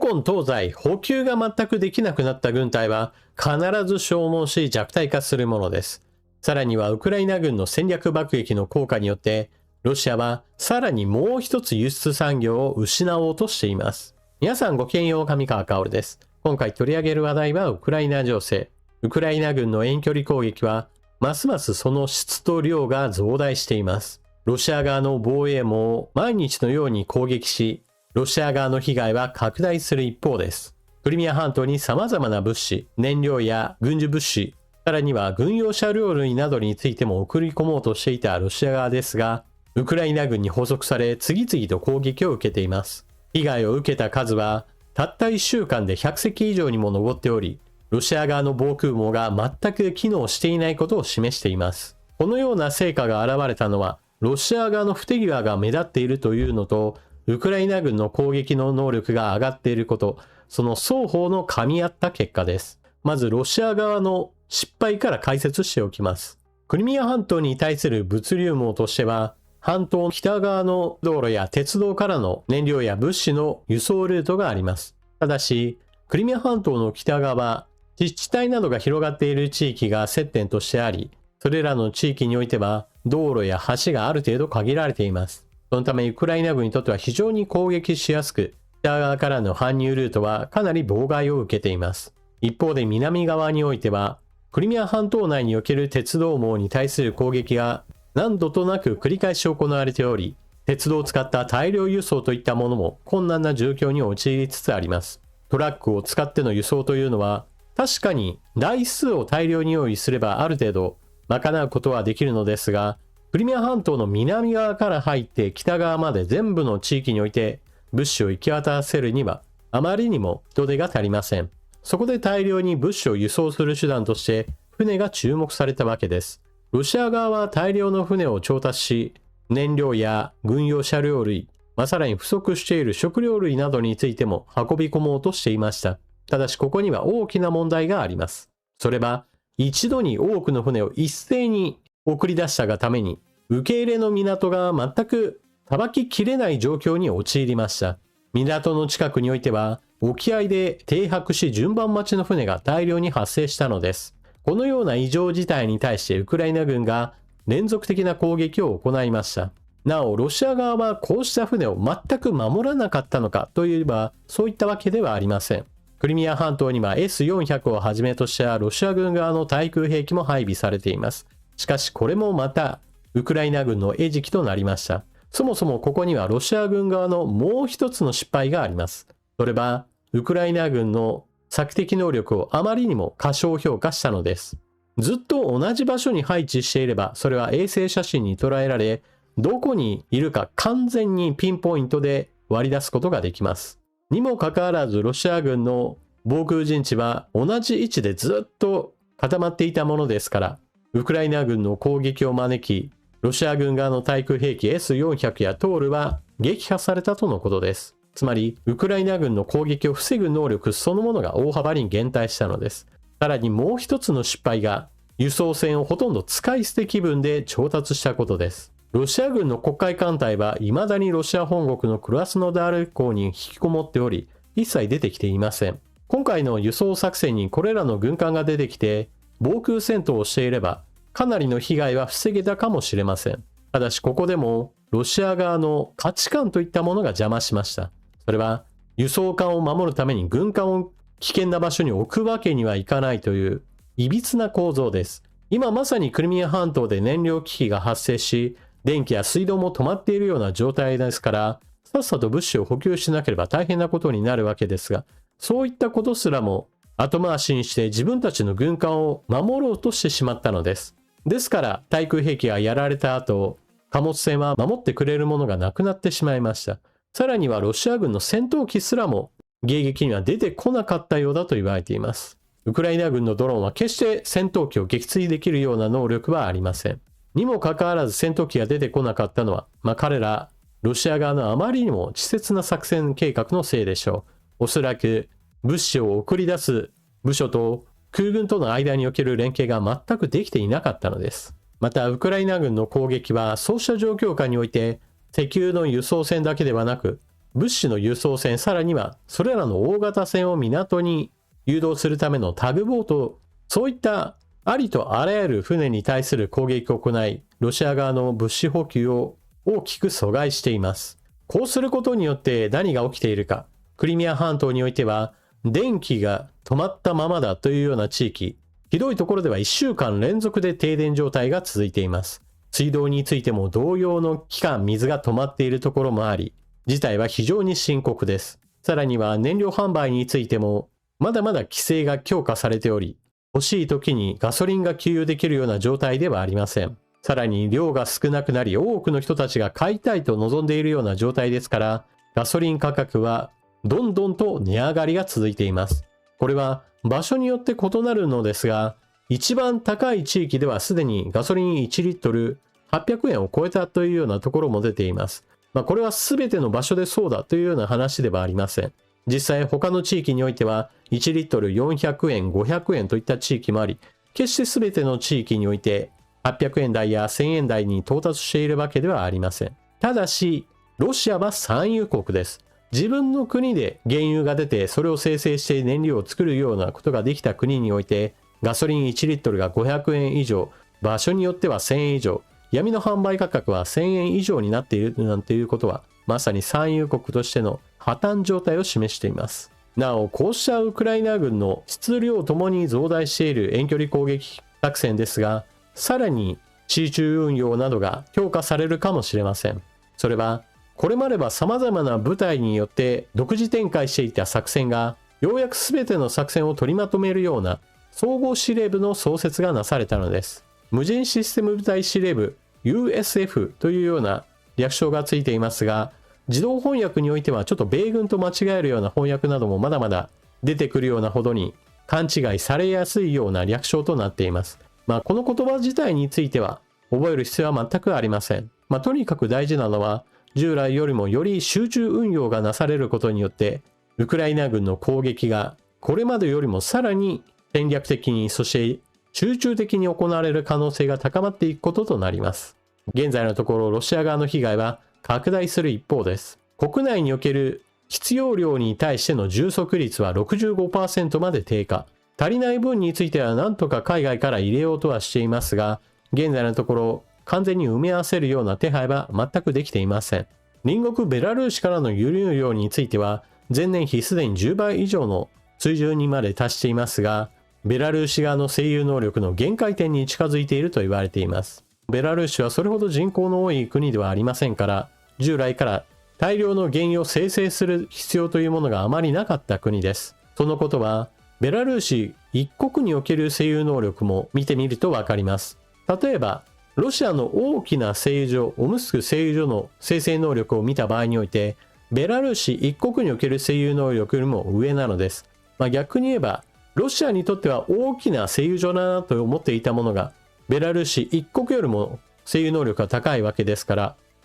古東西補給が全くできなくなった軍隊は必ず消耗し弱体化するものです。さらにはウクライナ軍の戦略爆撃の効果によってロシアはさらにもう一つ輸出産業を失おうとしています。皆さんごきげんよう、上川薫です。今回取り上げる話題はウクライナ情勢。ウクライナ軍の遠距離攻撃はますますその質と量が増大しています。ロシア側の防衛網を毎日のように攻撃し、ロシア側の被害は拡大する一方です。クリミア半島に様々な物資、燃料や軍需物資、さらには軍用車両類などについても送り込もうとしていたロシア側ですが、ウクライナ軍に捕捉され次々と攻撃を受けています。被害を受けた数はたった1週間で100隻以上にも上っており、ロシア側の防空網が全く機能していないことを示しています。このような成果が現れたのは、ロシア側の不手際が目立っているというのと、ウクライナ軍の攻撃の能力が上がっていること、その双方の噛み合った結果です。まずロシア側の失敗から解説しておきます。クリミア半島に対する物流網としては、半島北側の道路や鉄道からの燃料や物資の輸送ルートがあります。ただし、クリミア半島の北側、自治体などが広がっている地域が接点としてあり、それらの地域においては道路や橋がある程度限られています。そのためウクライナ軍にとっては非常に攻撃しやすく、北側からの搬入ルートはかなり妨害を受けています。一方で南側においては、クリミア半島内における鉄道網に対する攻撃が何度となく繰り返し行われており、鉄道を使った大量輸送といったものも困難な状況に陥りつつあります。トラックを使っての輸送というのは、確かに台数を大量に用意すればある程度賄うことはできるのですが、クリミア半島の南側から入って北側まで全部の地域において物資を行き渡らせるにはあまりにも人手が足りません。そこで大量に物資を輸送する手段として船が注目されたわけです。ロシア側は大量の船を調達し、燃料や軍用車両類、さらに不足している食料類などについても運び込もうとしていました。ただしここには大きな問題があります。それは一度に多くの船を一斉に送り出したがために、受け入れの港が全くさばききれない状況に陥りました。港の近くにおいては、沖合で停泊し順番待ちの船が大量に発生したのです。このような異常事態に対してウクライナ軍が連続的な攻撃を行いました。なお、ロシア側はこうした船を全く守らなかったのかといえば、そういったわけではありません。クリミア半島には S400 をはじめとしたロシア軍側の対空兵器も配備されています。しかしこれもまたウクライナ軍の餌食となりました。そもそもここにはロシア軍側のもう一つの失敗があります。それはウクライナ軍の索敵能力をあまりにも過小評価したのです。ずっと同じ場所に配置していれば、それは衛星写真に捉えられ、どこにいるか完全にピンポイントで割り出すことができます。にもかかわらずロシア軍の防空陣地は同じ位置でずっと固まっていたものですから、ウクライナ軍の攻撃を招き、ロシア軍側の対空兵器 S400 やトールは撃破されたとのことです。つまり、ウクライナ軍の攻撃を防ぐ能力そのものが大幅に減退したのです。さらにもう一つの失敗が、輸送船をほとんど使い捨て気分で調達したことです。ロシア軍の黒海艦隊は未だにロシア本国のクラスノダール港に引きこもっており、一切出てきていません。今回の輸送作戦にこれらの軍艦が出てきて、防空戦闘をしていれば、かなりの被害は防げたかもしれません。ただしここでも、ロシア側の価値観といったものが邪魔しました。それは、輸送艦を守るために軍艦を危険な場所に置くわけにはいかないという、いびつな構造です。今まさにクリミア半島で燃料危機が発生し、電気や水道も止まっているような状態ですから、さっさと物資を補給しなければ大変なことになるわけですが、そういったことすらも後回しにして自分たちの軍艦を守ろうとしてしまったのです。ですから対空兵器がやられた後、貨物船は守ってくれるものがなくなってしまいました。さらにはロシア軍の戦闘機すらも迎撃には出てこなかったようだと言われています。ウクライナ軍のドローンは決して戦闘機を撃墜できるような能力はありません。にもかかわらず戦闘機が出てこなかったのは、彼らロシア側のあまりにも稚拙な作戦計画のせいでしょう。おそらく物資を送り出す部署と空軍との間における連携が全くできていなかったのです。またウクライナ軍の攻撃はそうした状況下において石油の輸送船だけではなく物資の輸送船、さらにはそれらの大型船を港に誘導するためのタグボート、そういったありとあらゆる船に対する攻撃を行い、ロシア側の物資補給を大きく阻害しています。こうすることによって何が起きているか。クリミア半島においては、電気が止まったままだというような地域、ひどいところでは1週間連続で停電状態が続いています。水道についても同様の期間水が止まっているところもあり、事態は非常に深刻です。さらには燃料販売についても、まだまだ規制が強化されており、欲しい時にガソリンが給油できるような状態ではありません。さらに量が少なくなり、多くの人たちが買いたいと望んでいるような状態ですから、ガソリン価格はどんどんと値上がりが続いています。これは場所によって異なるのですが、一番高い地域ではすでにガソリン1リットル800円を超えたというようなところも出ています。これは全ての場所でそうだというような話ではありません。実際他の地域においては1リットル400円、500円といった地域もあり、決して全ての地域において800円台や1000円台に到達しているわけではありません。ただし、ロシアは産油国です。自分の国で原油が出てそれを生成して燃料を作るようなことができた国において、ガソリン1リットルが500円以上、場所によっては1000円以上、闇の販売価格は1000円以上になっているなんていうことは、まさに産油国としての破綻状態を示しています。なお、こうしたウクライナ軍の質量ともに増大している遠距離攻撃作戦ですが、さらに集中運用などが強化されるかもしれません。それは、これまでは様々な部隊によって独自展開していた作戦が、ようやく全ての作戦を取りまとめるような総合司令部の創設がなされたのです。無人システム部隊司令部 USF というような略称がついていますが、自動翻訳においてはちょっと米軍と間違えるような翻訳などもまだまだ出てくるようなほどに勘違いされやすいような略称となっています。この言葉自体については覚える必要は全くありません。とにかく大事なのは、従来よりもより集中運用がなされることによって、ウクライナ軍の攻撃がこれまでよりもさらに戦略的に、そして集中的に行われる可能性が高まっていくこととなります。現在のところロシア側の被害は拡大する一方です。国内における必要量に対しての充足率は 65% まで低下。足りない分については何とか海外から入れようとはしていますが、現在のところ完全に埋め合わせるような手配は全くできていません。隣国ベラルーシからの輸入量については前年比すでに10倍以上の水準にまで達していますが、ベラルーシ側の製油能力の限界点に近づいていると言われています。ベラルーシはそれほど人口の多い国ではありませんから、従来から大量の原油を生成する必要というものがあまりなかった国です。そのことはベラルーシ一国における製油能力も見てみるとわかります。例えばロシアの大きな製油所、オムスク製油所の生成能力を見た場合において、ベラルーシ一国における製油能力よりも上なのです。逆に言えば、ロシアにとっては大きな製油所だなと思っていたものが、ベラルーシ一国よりも製油能力が高いわけですか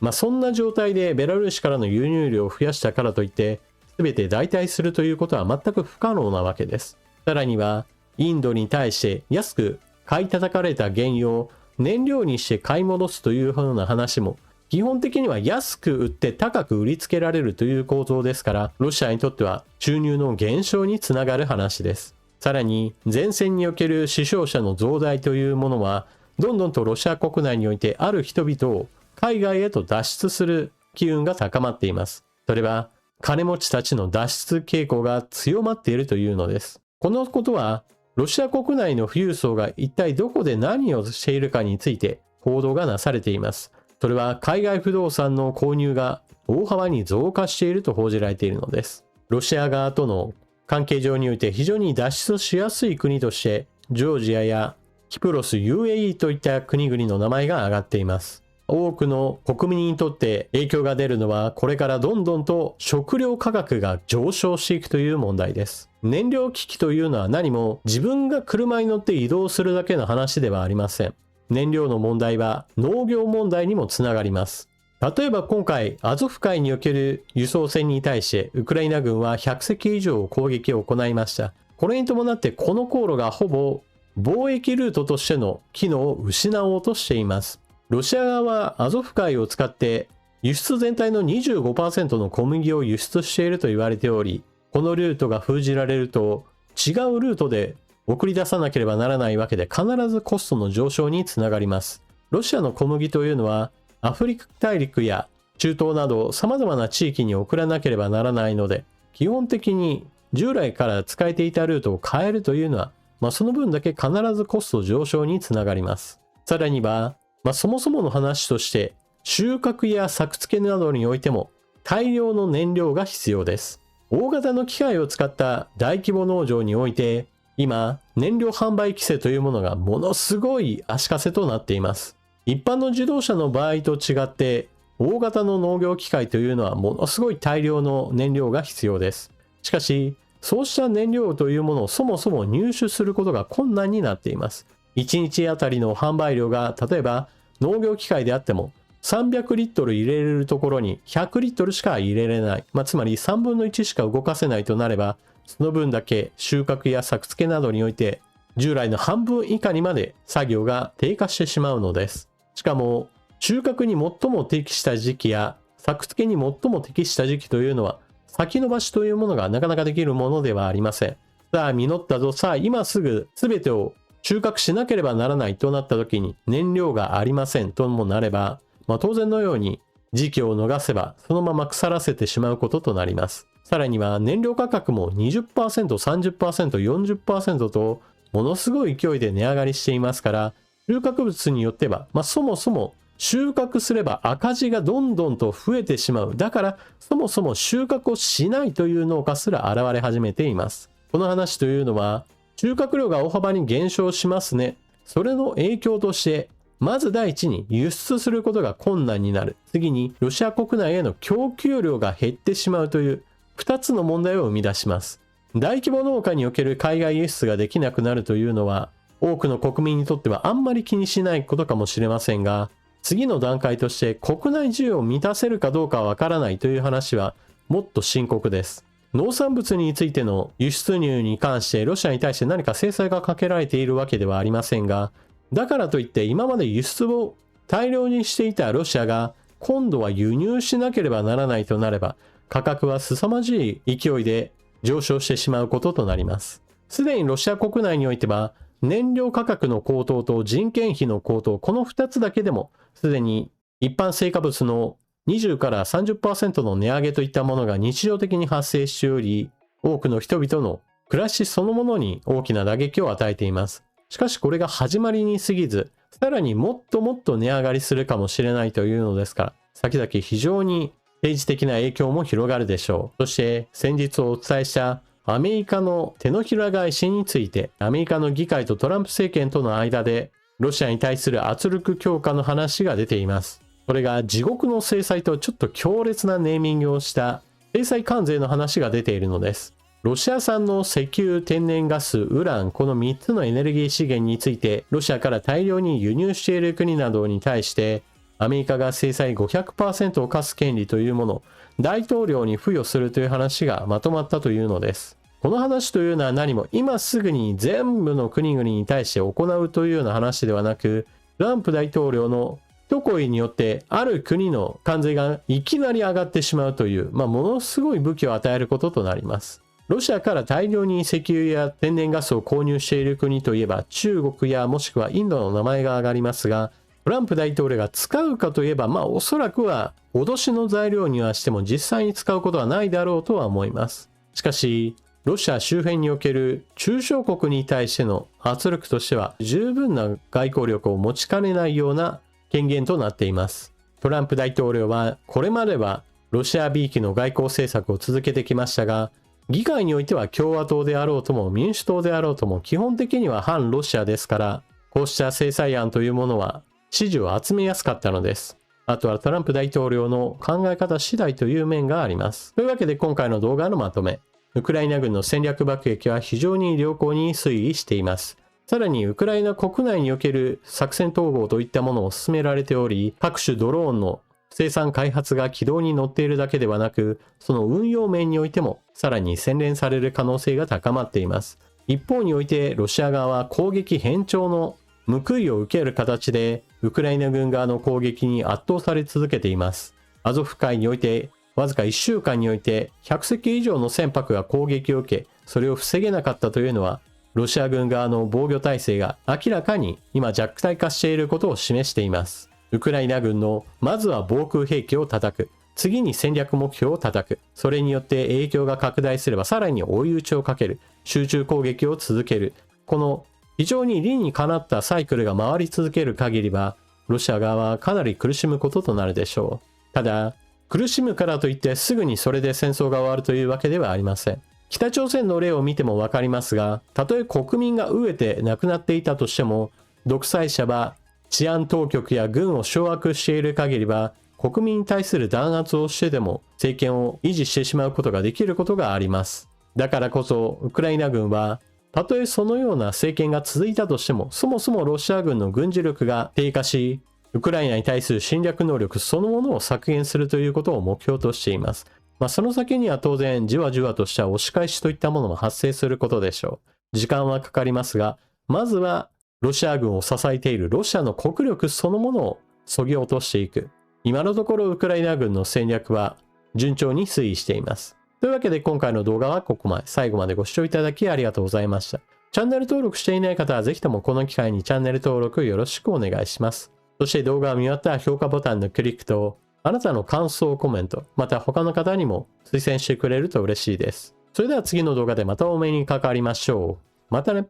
ら、そんな状態でベラルーシからの輸入量を増やしたからといって、全て代替するということは全く不可能なわけです。さらには、インドに対して安く買い叩かれた原油を燃料にして買い戻すというような話も、基本的には安く売って高く売りつけられるという構造ですから、ロシアにとっては収入の減少につながる話です。さらに、前線における死傷者の増大というものは、どんどんとロシア国内においてある人々を海外へと脱出する機運が高まっています。それは、金持ちたちの脱出傾向が強まっているというのです。このことは、ロシア国内の富裕層が一体どこで何をしているかについて報道がなされています。それは海外不動産の購入が大幅に増加していると報じられているのです。ロシア側との関係上において非常に脱出しやすい国として、ジョージアやキプロス、UAE といった国々の名前が挙がっています。多くの国民にとって影響が出るのは、これからどんどんと食料価格が上昇していくという問題です。燃料危機というのは何も自分が車に乗って移動するだけの話ではありません。燃料の問題は農業問題にもつながります。例えば今回アゾフ海における輸送船に対してウクライナ軍は100隻以上攻撃を行いました。これに伴ってこの航路がほぼ貿易ルートとしての機能を失おうとしています。ロシア側はアゾフ海を使って輸出全体の 25% の小麦を輸出していると言われており、このルートが封じられると違うルートで送り出さなければならないわけで、必ずコストの上昇につながります。ロシアの小麦というのはアフリカ大陸や中東など様々な地域に送らなければならないので、基本的に従来から使えていたルートを変えるというのは、その分だけ必ずコスト上昇につながります。さらには、そもそもの話として、収穫や作付けなどにおいても大量の燃料が必要です。大型の機械を使った大規模農場において、今、燃料販売規制というものがものすごい足かせとなっています。一般の自動車の場合と違って、大型の農業機械というのはものすごい大量の燃料が必要です。しかし、そうした燃料というものをそもそも入手することが困難になっています。1日あたりの販売量が、例えば農業機械であっても300リットル入れれるところに100リットルしか入れれない。つまり3分の1しか動かせないとなれば、その分だけ収穫や作付けなどにおいて、従来の半分以下にまで作業が低下してしまうのです。しかも、収穫に最も適した時期や作付けに最も適した時期というのは、先延ばしというものがなかなかできるものではありません。さあ、実ったぞ。さあ、今すぐ全てを収穫しなければならないとなった時に燃料がありませんともなれば、当然のように時期を逃せばそのまま腐らせてしまうこととなります。さらには燃料価格も 20%、30%、40% とものすごい勢いで値上がりしていますから、収穫物によっては、そもそも収穫すれば赤字がどんどんと増えてしまう。だからそもそも収穫をしないという農家すら現れ始めています。この話というのは、収穫量が大幅に減少しますね。それの影響として、まず第一に輸出することが困難になる。次にロシア国内への供給量が減ってしまうという2つの問題を生み出します。大規模農家における海外輸出ができなくなるというのは、多くの国民にとってはあんまり気にしないことかもしれませんが、次の段階として国内需要を満たせるかどうかはわからないという話はもっと深刻です。農産物についての輸出入に関してロシアに対して何か制裁がかけられているわけではありませんが、だからといって今まで輸出を大量にしていたロシアが今度は輸入しなければならないとなれば、価格は凄まじい勢いで上昇してしまうこととなります。すでにロシア国内においては燃料価格の高騰と人件費の高騰、この2つだけでもすでに一般成果物の20から 30% の値上げといったものが日常的に発生しており、多くの人々の暮らしそのものに大きな打撃を与えています。しかしこれが始まりに過ぎず、さらにもっともっと値上がりするかもしれないというのですから、先々非常に政治的な影響も広がるでしょう。そして先日お伝えしたアメリカの手のひら返しについて、アメリカの議会とトランプ政権との間でロシアに対する圧力強化の話が出ています。これが地獄の制裁とちょっと強烈なネーミングをした制裁関税の話が出ているのです。ロシア産の石油、天然ガス、ウラン、この3つのエネルギー資源について、ロシアから大量に輸入している国などに対して、アメリカが制裁 500% を課す権利というものを大統領に付与するという話がまとまったというのです。この話というのは何も今すぐに全部の国々に対して行うというような話ではなく、トランプ大統領の一声によってある国の関税がいきなり上がってしまうという、ものすごい武器を与えることとなります。ロシアから大量に石油や天然ガスを購入している国といえば中国やもしくはインドの名前が挙がりますが、トランプ大統領が使うかといえばおそらくは脅しの材料にはしても実際に使うことはないだろうとは思います。しかしロシア周辺における中小国に対しての圧力としては十分な外交力を持ちかねないような権限となっています。トランプ大統領はこれまではロシアびいきの外交政策を続けてきましたが、議会においては共和党であろうとも民主党であろうとも基本的には反ロシアですから、こうした制裁案というものは支持を集めやすかったのです。あとはトランプ大統領の考え方次第という面があります。というわけで今回の動画のまとめ。ウクライナ軍の戦略爆撃は非常に良好に推移しています。さらにウクライナ国内における作戦統合といったものを進められており、各種ドローンの生産開発が軌道に乗っているだけではなく、その運用面においてもさらに洗練される可能性が高まっています。一方においてロシア側は攻撃偏重の報いを受ける形でウクライナ軍側の攻撃に圧倒され続けています。アゾフ海においてわずか1週間において100隻以上の船舶が攻撃を受け、それを防げなかったというのは、ロシア軍側の防御体制が明らかに今弱体化していることを示しています。ウクライナ軍のまずは防空兵器を叩く。次に戦略目標を叩く。それによって影響が拡大すればさらに追い打ちをかける。集中攻撃を続ける。この非常に理にかなったサイクルが回り続ける限りは、ロシア側はかなり苦しむこととなるでしょう。ただ、苦しむからといってすぐにそれで戦争が終わるというわけではありません。北朝鮮の例を見てもわかりますが、たとえ国民が飢えて亡くなっていたとしても、独裁者は治安当局や軍を掌握している限りは、国民に対する弾圧をしてでも政権を維持してしまうことができることがあります。だからこそ、ウクライナ軍は、たとえそのような政権が続いたとしても、そもそもロシア軍の軍事力が低下し、ウクライナに対する侵略能力そのものを削減するということを目標としています。その先には当然じわじわとした押し返しといったものも発生することでしょう。時間はかかりますが、まずはロシア軍を支えているロシアの国力そのものを削ぎ落としていく。今のところウクライナ軍の戦略は順調に推移しています。というわけで今回の動画はここまで。最後までご視聴いただきありがとうございました。チャンネル登録していない方はぜひともこの機会にチャンネル登録よろしくお願いします。そして動画を見終わったら評価ボタンのクリックと、あなたの感想コメント、また他の方にも推薦してくれると嬉しいです。それでは次の動画でまたお目にかかりましょう。またね。